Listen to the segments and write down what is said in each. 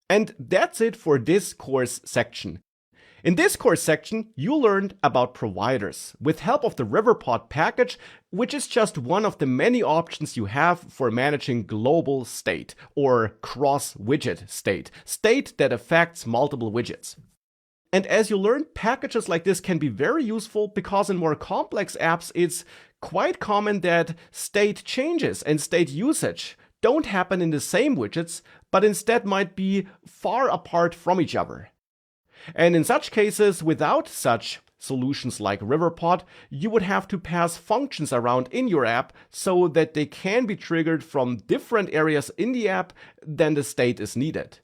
And that's it for this course section. In this course section, you learned about providers with help of the Riverpod package, which is just one of the many options you have for managing global state or cross-widget state that affects multiple widgets. And as you learned, packages like this can be very useful because in more complex apps, it's quite common that state changes and state usage don't happen in the same widgets, but instead might be far apart from each other. And in such cases, without such solutions like Riverpod, you would have to pass functions around in your app so that they can be triggered from different areas in the app than the state is needed.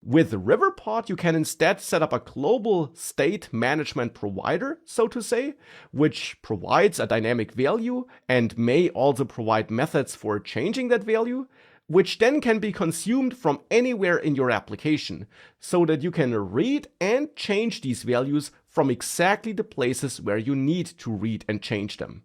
With Riverpod, you can instead set up a global state management provider, so to say, which provides a dynamic value and may also provide methods for changing that value, which then can be consumed from anywhere in your application, so that you can read and change these values from exactly the places where you need to read and change them.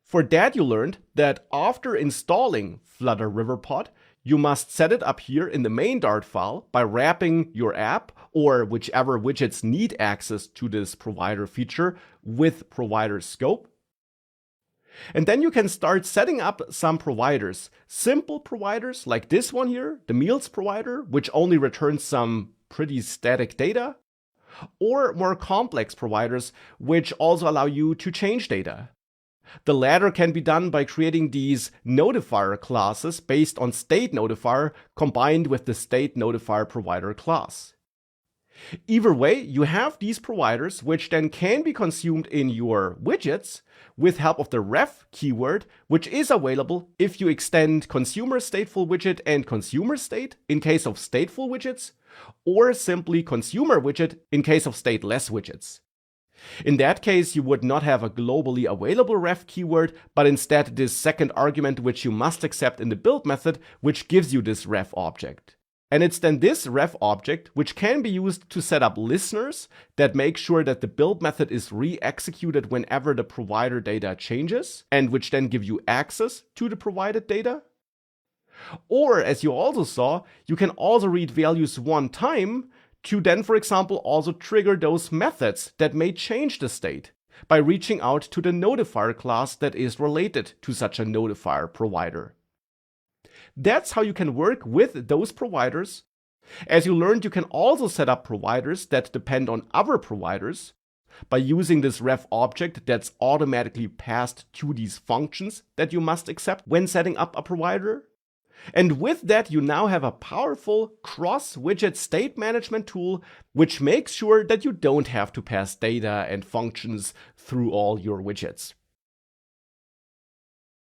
For that, you learned that after installing Flutter Riverpod, you must set it up here in the main Dart file by wrapping your app or whichever widgets need access to this provider feature with provider scope. And then you can start setting up some providers, simple providers like this one here, the meals provider, which only returns some pretty static data, or more complex providers, which also allow you to change data. The latter can be done by creating these notifier classes based on state notifier combined with the state notifier provider class. Either way, you have these providers which then can be consumed in your widgets with help of the ref keyword, which is available if you extend consumer stateful widget and consumer state in case of stateful widgets, or simply consumer widget in case of stateless widgets. In that case, you would not have a globally available ref keyword, but instead this second argument which you must accept in the build method, which gives you this ref object. And it's then this ref object which can be used to set up listeners that make sure that the build method is re-executed whenever the provider data changes, and which then give you access to the provided data. Or, as you also saw, you can also read values one time to then, for example, also trigger those methods that may change the state by reaching out to the notifier class that is related to such a notifier provider. That's how you can work with those providers. As you learned, you can also set up providers that depend on other providers by using this ref object that's automatically passed to these functions that you must accept when setting up a provider. And with that, you now have a powerful cross-widget state management tool, which makes sure that you don't have to pass data and functions through all your widgets.